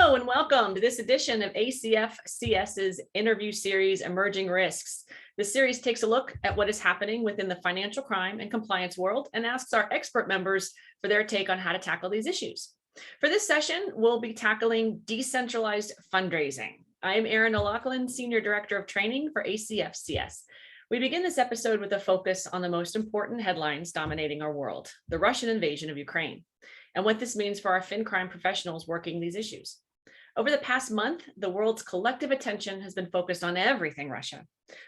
Hello and welcome to this edition of ACFCS's interview series, Emerging Risks. This series takes a look at what is happening within the financial crime and compliance world and asks our expert members for their take on how to tackle these issues. For this session, we'll be tackling decentralized fundraising. I am Erin O'Loughlin, Senior Director of Training for ACFCS. We begin this episode with a focus on the most important headlines dominating our world, the Russian invasion of Ukraine, and what this means for our fin crime professionals working these issues. Over the past month, the world's collective attention has been focused on everything Russia.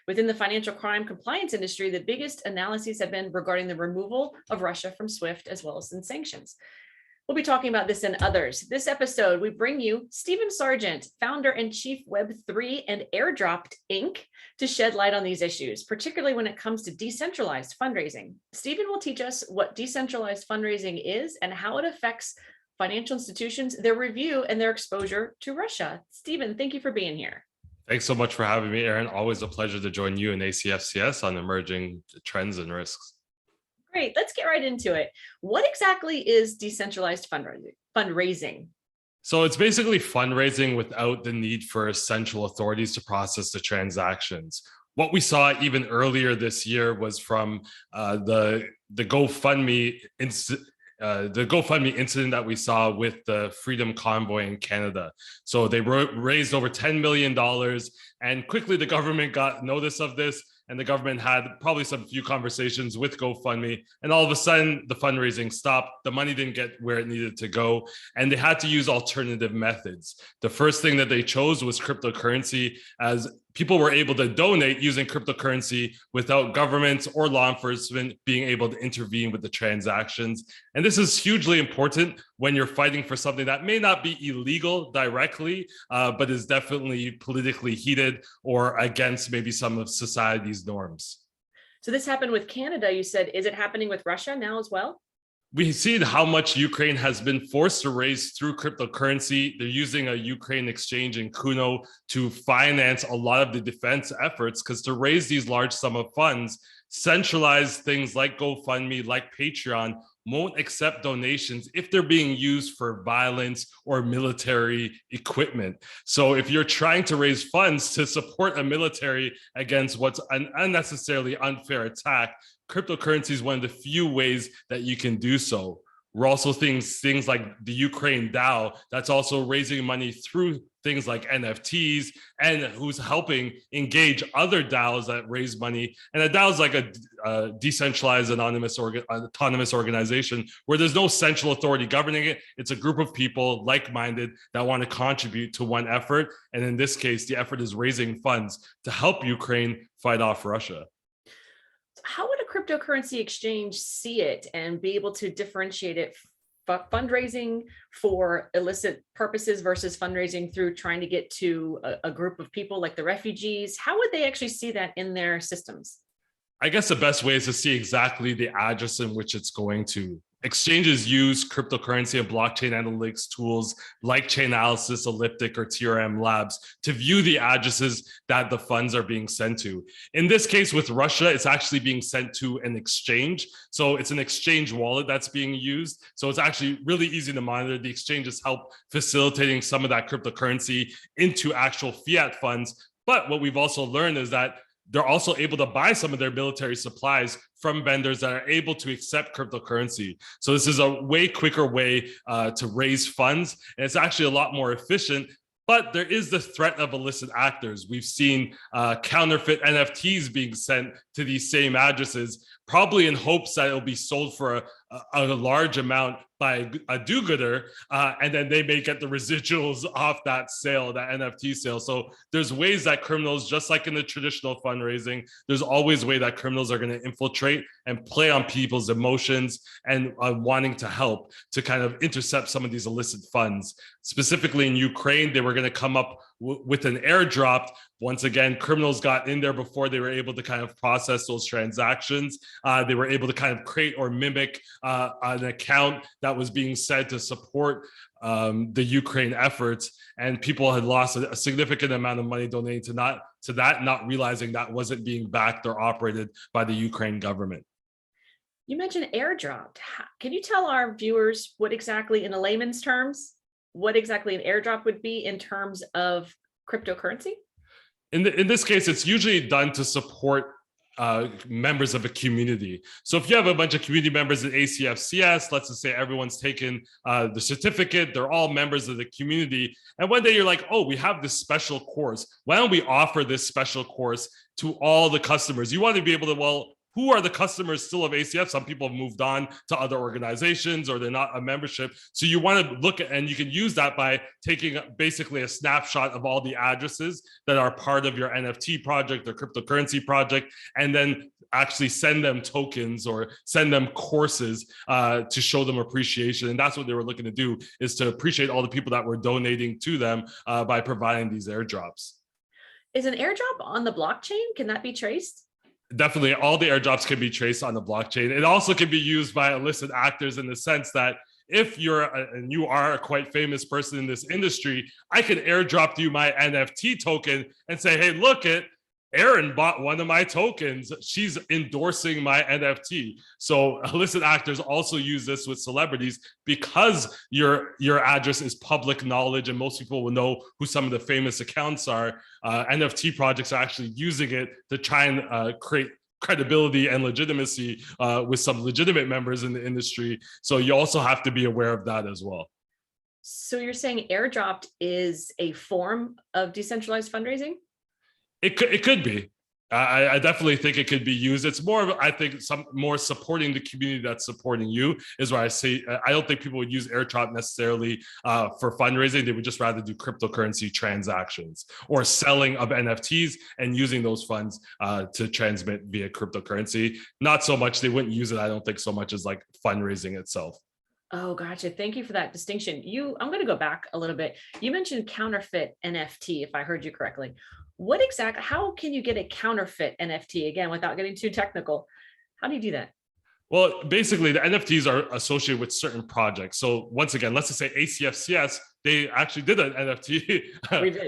Within the financial crime compliance industry, the biggest analyses have been regarding the removal of Russia from SWIFT as well as in sanctions. We'll be talking about this and others. This episode, we bring you Stephen Sargeant, founder and Chief Web3 and Airdropd, Inc., to shed light on these issues, particularly when it comes to decentralized fundraising. Stephen will teach us what decentralized fundraising is and how it affects financial institutions, their review, and their exposure to Russia. Stephen, thank you for being here. Thanks so much for having me, Erin. Always a pleasure to join you and ACFCS on emerging trends and risks. Great, let's get right into it. What exactly is decentralized fundraising? So it's basically fundraising without the need for central authorities to process the transactions. What we saw even earlier this year was from the GoFundMe incident that we saw with the Freedom Convoy in Canada. So they raised over $10 million, and quickly the government got notice of this, and the government had probably some few conversations with GoFundMe, and all of a sudden the fundraising stopped. The money didn't get where it needed to go, and they had to use alternative methods. The first thing that they chose was cryptocurrency, as people were able to donate using cryptocurrency without governments or law enforcement being able to intervene with the transactions. And this is hugely important when you're fighting for something that may not be illegal directly, but is definitely politically heated or against maybe some of society's norms. So this happened with Canada, you said. Is it happening with Russia now as well? We see how much Ukraine has been forced to raise through cryptocurrency. They're using a Ukraine exchange in Kuno to finance a lot of the defense efforts, because to raise these large sum of funds, centralized things like GoFundMe, like Patreon, won't accept donations if they're being used for violence or military equipment. So if you're trying to raise funds to support a military against what's an unnecessarily unfair attack, cryptocurrency is one of the few ways that you can do so. We're also things like the Ukraine DAO that's also raising money through things like NFTs, and who's helping engage other DAOs that raise money. And a DAO is like a decentralized autonomous organization where there's no central authority governing it. It's a group of people like-minded that want to contribute to one effort. And in this case, the effort is raising funds to help Ukraine fight off Russia. How would a cryptocurrency exchange see it and be able to differentiate it fundraising for illicit purposes versus fundraising through trying to get to a group of people like the refugees? How would they actually see that in their systems? I guess the best way is to see exactly the address in which it's going to. Exchanges use cryptocurrency and blockchain analytics tools like Chainalysis, Elliptic, or TRM Labs to view the addresses that the funds are being sent to. In this case with Russia, it's actually being sent to an exchange. So it's an exchange wallet that's being used. So it's actually really easy to monitor. The exchanges help facilitating some of that cryptocurrency into actual fiat funds. But what we've also learned is that they're also able to buy some of their military supplies from vendors that are able to accept cryptocurrency. So this is a way quicker way to raise funds, and it's actually a lot more efficient. But there is the threat of illicit actors. We've seen counterfeit NFTs being sent to these same addresses, probably in hopes that it'll be sold for a large amount by a do-gooder, and then they may get the residuals off that sale, that NFT sale. So there's ways that criminals, just like in the traditional fundraising, there's always a way that criminals are going to infiltrate and play on people's emotions and wanting to help to kind of intercept some of these illicit funds. Specifically in Ukraine, they were going to come up with an airdrop. Once again, criminals got in there before they were able to kind of process those transactions. They were able to kind of create or mimic an account that was being said to support the Ukraine efforts, and people had lost a significant amount of money donating to that, not realizing that wasn't being backed or operated by the Ukraine government. You mentioned airdrop. Can you tell our viewers what exactly, in a layman's terms, what exactly an airdrop would be in terms of cryptocurrency? In this case, it's usually done to support members of a community. So if you have a bunch of community members at ACFCS, let's just say everyone's taken the certificate, they're all members of the community. And one day you're like, oh, we have this special course. Why don't we offer this special course to all the customers? You want to be able to, well, who are the customers still of ACF? Some people have moved on to other organizations or they're not a membership. So you want to look at, and you can use that by taking basically a snapshot of all the addresses that are part of your NFT project or cryptocurrency project, and then actually send them tokens or send them courses to show them appreciation. And that's what they were looking to do, is to appreciate all the people that were donating to them by providing these airdrops. Is an airdrop on the blockchain? Can that be traced? Definitely, all the airdrops can be traced on the blockchain. It also can be used by illicit actors in the sense that if you are a quite famous person in this industry, I can airdrop you my NFT token and say, hey, look it, Erin bought one of my tokens. She's endorsing my NFT. So illicit actors also use this with celebrities because your address is public knowledge and most people will know who some of the famous accounts are. NFT projects are actually using it to try and create credibility and legitimacy with some legitimate members in the industry. So you also have to be aware of that as well. So you're saying Airdrop is a form of decentralized fundraising? It could be. I definitely think it could be used. It's more of, I think, some more supporting the community that's supporting you is where I say, I don't think people would use Airdrop necessarily for fundraising. They would just rather do cryptocurrency transactions or selling of NFTs and using those funds to transmit via cryptocurrency. Not so much, they wouldn't use it, I don't think, so much as like fundraising itself. Oh, gotcha. Thank you for that distinction. I'm going to go back a little bit. You mentioned counterfeit NFT, if I heard you correctly. How can you get a counterfeit NFT, again, without getting too technical? How do you do that? Well, basically, the NFTs are associated with certain projects. So once again, let's just say ACFCS, they actually did an NFT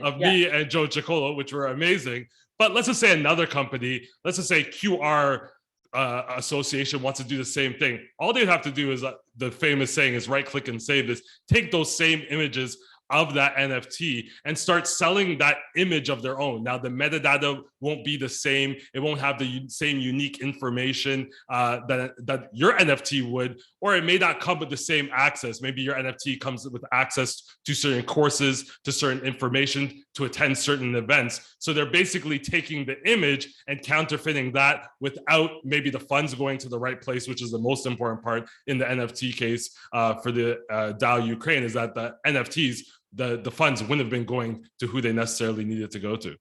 of me and Joe Chicolo, which were amazing. But let's just say another company, let's just say QR association wants to do the same thing. All they'd have to do is the famous saying is right click and save this, take those same images of that NFT and start selling that image of their own. Now, the metadata won't be the same. It won't have the same unique information that your NFT would, or it may not come with the same access. Maybe your NFT comes with access to certain courses, to certain information, to attend certain events. So they're basically taking the image and counterfeiting that without maybe the funds going to the right place, which is the most important part in the NFT case for the DAO Ukraine, is that the NFTs, the funds wouldn't have been going to who they necessarily needed to go to.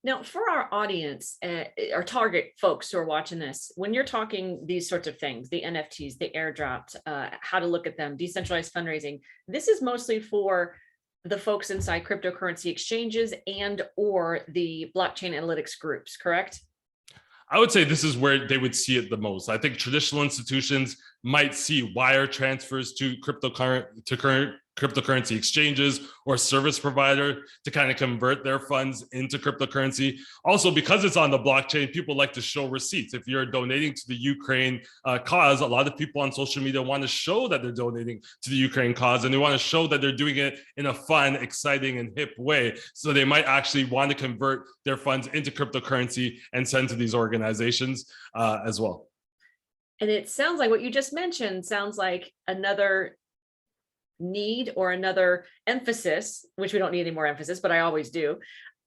Now, for our audience, our target folks who are watching this, when you're talking these sorts of things, the NFTs, the airdrops, how to look at them, decentralized fundraising, this is mostly for the folks inside cryptocurrency exchanges and or the blockchain analytics groups, correct? I would say this is where they would see it the most. I think traditional institutions might see wire transfers to cryptocurrency exchanges or service provider to kind of convert their funds into cryptocurrency. Also, because it's on the blockchain, people like to show receipts. If you're donating to the Ukraine cause, a lot of people on social media want to show that they're donating to the Ukraine cause, and they want to show that they're doing it in a fun, exciting, and hip way. So they might actually want to convert their funds into cryptocurrency and send to these organizations as well. And it sounds like what you just mentioned sounds like another need or another emphasis, which we don't need any more emphasis, but I always do,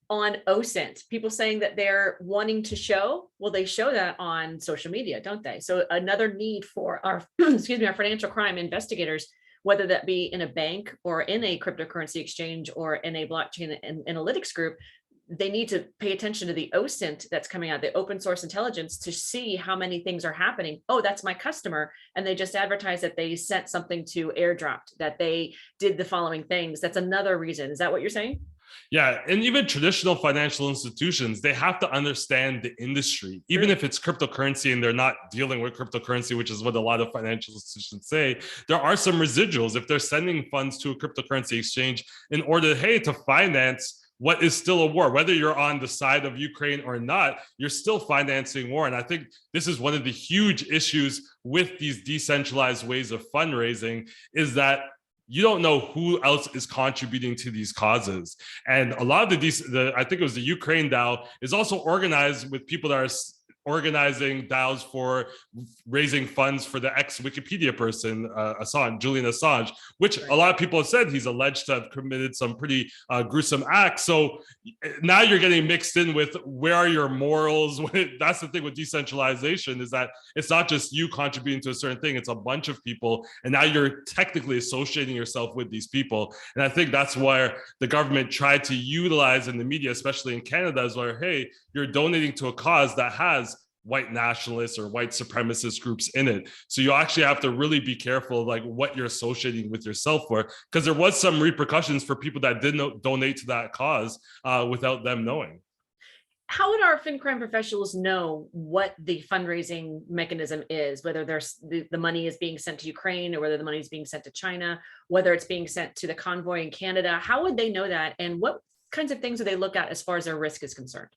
on OSINT. People saying that they're wanting to show, well, they show that on social media, don't they? So another need for our, excuse me, our financial crime investigators, whether that be in a bank or in a cryptocurrency exchange or in a blockchain analytics group, they need to pay attention to the OSINT that's coming out, the open source intelligence, to see how many things are happening. Oh, that's my customer. And they just advertise that they sent something to Airdrop, that they did the following things. That's another reason. Is that what you're saying? Yeah, and even traditional financial institutions, they have to understand the industry. Even if it's cryptocurrency and they're not dealing with cryptocurrency, which is what a lot of financial institutions say, there are some residuals if they're sending funds to a cryptocurrency exchange in order, hey, to finance what is still a war. Whether you're on the side of Ukraine or not, you're still financing war. And I think this is one of the huge issues with these decentralized ways of fundraising, is that you don't know who else is contributing to these causes. And a lot of I think it was the Ukraine DAO, is also organized with people that are organizing DAOs for raising funds for the ex-Wikipedia person, Julian Assange, which a lot of people have said he's alleged to have committed some pretty gruesome acts. So now you're getting mixed in with where are your morals? That's the thing with decentralization, is that it's not just you contributing to a certain thing, it's a bunch of people. And now you're technically associating yourself with these people. And I think that's where the government tried to utilize in the media, especially in Canada, is where, hey, you're donating to a cause that has white nationalists or white supremacist groups in it. So you actually have to really be careful of like what you're associating with yourself for, because there was some repercussions for people that didn't donate to that cause without them knowing. How would our FinCrime professionals know what the fundraising mechanism is, whether the money is being sent to Ukraine or whether the money is being sent to China, whether it's being sent to the convoy in Canada? How would they know that? And what kinds of things do they look at as far as their risk is concerned?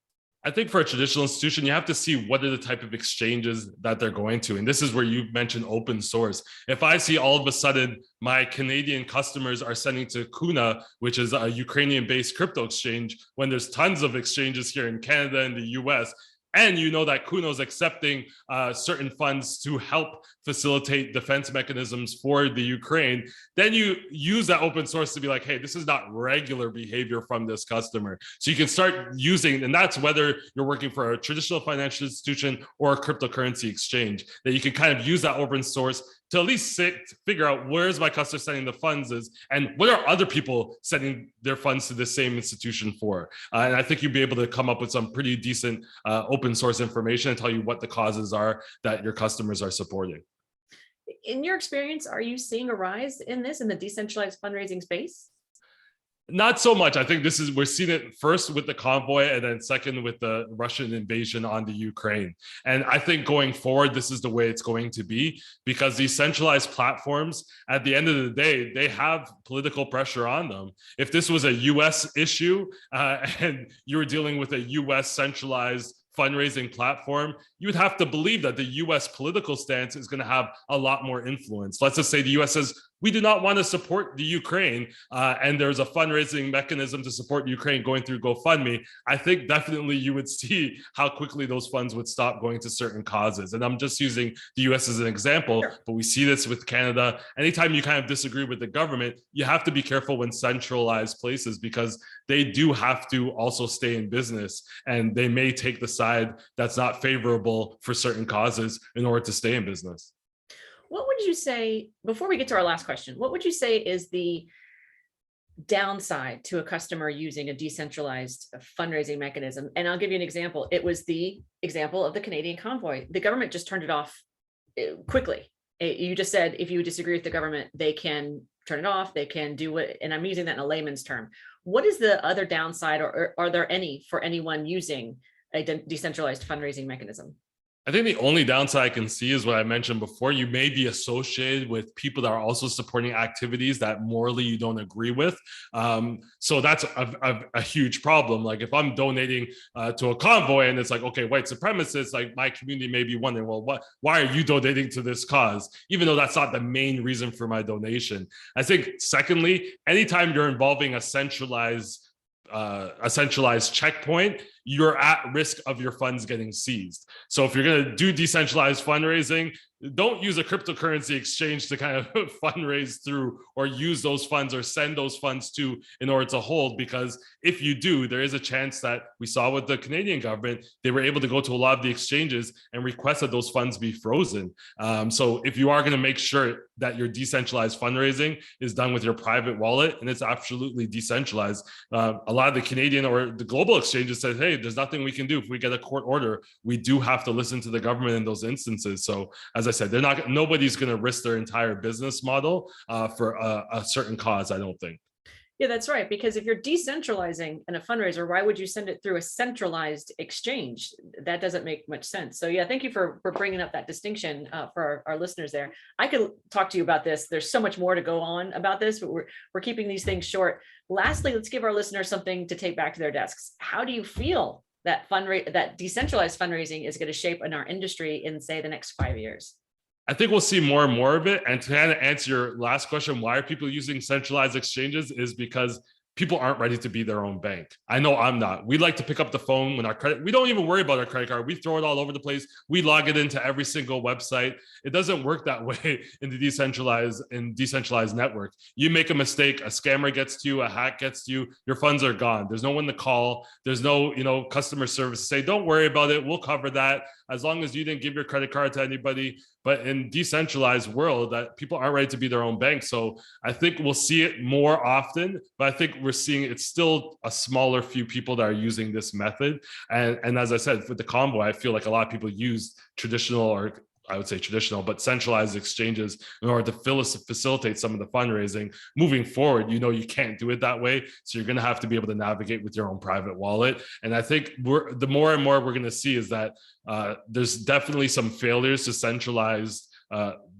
I think for a traditional institution, you have to see what are the type of exchanges that they're going to. And this is where you mentioned open source. If I see all of a sudden my Canadian customers are sending to Kuna, which is a Ukrainian-based crypto exchange, when there's tons of exchanges here in Canada and the US, and you know that Kuno is accepting certain funds to help facilitate defense mechanisms for the Ukraine, then you use that open source to be like, hey, this is not regular behavior from this customer. So you can start using, and that's whether you're working for a traditional financial institution or a cryptocurrency exchange, that you can kind of use that open source to at least figure out where's my customer sending the funds is, and what are other people sending their funds to the same institution for. And I think you'd be able to come up with some pretty decent open source information and tell you what the causes are that your customers are supporting. In your experience, are you seeing a rise in the decentralized fundraising space? Not so much. I think we're seeing it first with the convoy and then second with the Russian invasion on the Ukraine. And I think going forward, this is the way it's going to be, because these centralized platforms, at the end of the day, they have political pressure on them. If this was a US issue and you were dealing with a US centralized fundraising platform, you would have to believe that the US political stance is going to have a lot more influence. Let's just say the US says, we do not want to support the Ukraine, and there's a fundraising mechanism to support Ukraine going through GoFundMe. I think definitely you would see how quickly those funds would stop going to certain causes. And I'm just using the US as an example, but we see this with Canada. Anytime you kind of disagree with the government, you have to be careful when centralized places, because they do have to also stay in business, and they may take the side that's not favorable for certain causes in order to stay in business. What would you say, before we get to our last question, what would you say is the downside to a customer using a decentralized fundraising mechanism? And I'll give you an example. It was the example of the Canadian convoy. The government just turned it off quickly. You just said, if you disagree with the government, they can turn it off, they can do it. And I'm using that in a layman's term. What is the other downside, or are there any for anyone using a decentralized fundraising mechanism? I think the only downside I can see is what I mentioned before. You may be associated with people that are also supporting activities that morally you don't agree with. So that's a huge problem. Like if I'm donating to a convoy and it's like, okay, white supremacists, like my community may be wondering, well, why are you donating to this cause? Even though that's not the main reason for my donation. I think secondly, anytime you're involving a centralized checkpoint, you're at risk of your funds getting seized. So if you're going to do decentralized fundraising, don't use a cryptocurrency exchange to kind of fundraise through, or use those funds or send those funds to in order to hold, because if you do, there is a chance that we saw with the Canadian government, they were able to go to a lot of the exchanges and request that those funds be frozen. So if you are going to make sure that your decentralized fundraising is done with your private wallet and it's absolutely decentralized, a lot of the Canadian or the global exchanges said, hey, there's nothing we can do. If we get a court order, we do have to listen to the government in those instances. So as I said, nobody's going to risk their entire business model for a certain cause, I don't think. Yeah, that's right. Because if you're decentralizing in a fundraiser, why would you send it through a centralized exchange? That doesn't make much sense. So yeah, thank you for bringing up that distinction for our listeners there. I could talk to you about this. There's so much more to go on about this, but we're keeping these things short. Lastly, let's give our listeners something to take back to their desks. How do you feel that decentralized fundraising is going to shape in our industry in, say, the next 5 years? I think we'll see more and more of it. And to kind of answer your last question, why are people using centralized exchanges, is because people aren't ready to be their own bank. I know I'm not. We like to pick up the phone when our credit, we don't even worry about our credit card. We throw it all over the place. We log it into every single website. It doesn't work that way in the decentralized network. You make a mistake, a scammer gets to you, a hack gets to you, your funds are gone. There's no one to call. There's no, customer service to say, don't worry about it. We'll cover that as long as you didn't give your credit card to anybody. But in decentralized world, that people aren't ready to be their own bank. So I think we'll see it more often, but I think we're seeing it's still a smaller few people that are using this method. And as I said, with the Convoy, I feel like a lot of people use traditional, or I would say traditional, but centralized exchanges in order to facilitate some of the fundraising. Moving forward, you can't do it that way. So you're going to have to be able to navigate with your own private wallet. And I think the more and more we're going to see is that there's definitely some failures to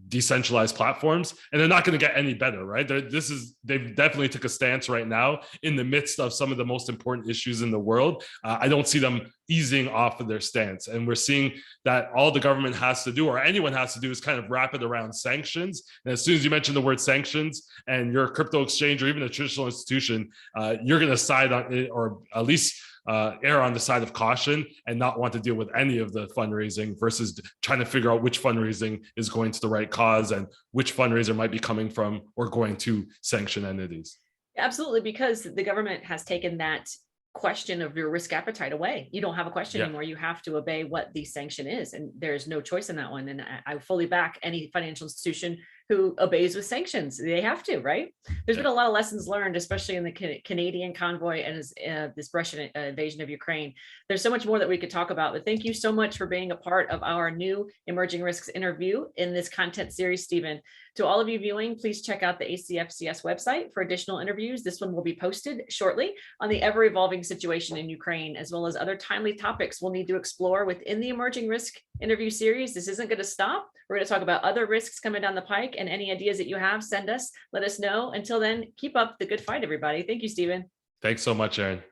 decentralized platforms, and they're not going to get any better, right? They've definitely took a stance right now in the midst of some of the most important issues in the world. I don't see them easing off of their stance. And we're seeing that all the government has to do, or anyone has to do, is kind of wrap it around sanctions. And as soon as you mention the word sanctions and you're a crypto exchange or even a traditional institution, you're going to side on it, or at least err on the side of caution and not want to deal with any of the fundraising, versus trying to figure out which fundraising is going to the right cause and which fundraiser might be coming from or going to sanctioned entities. Absolutely, because the government has taken that question of your risk appetite away. You don't have a question anymore. You have to obey what the sanction is, and there's no choice in that one. And I fully back any financial institution who obeys with sanctions. They have to, right? There's been a lot of lessons learned, especially in the Canadian convoy and this Russian invasion of Ukraine. There's so much more that we could talk about, but thank you so much for being a part of our new Emerging Risks interview in this content series, Stephen. To all of you viewing, please check out the ACFCS website for additional interviews. This one will be posted shortly on the ever-evolving situation in Ukraine, as well as other timely topics we'll need to explore within the Emerging Risk interview series. This isn't going to stop. We're going to talk about other risks coming down the pike, and any ideas that you have, send us, let us know. Until then, keep up the good fight, everybody. Thank you, Stephen. Thanks so much, Aaron.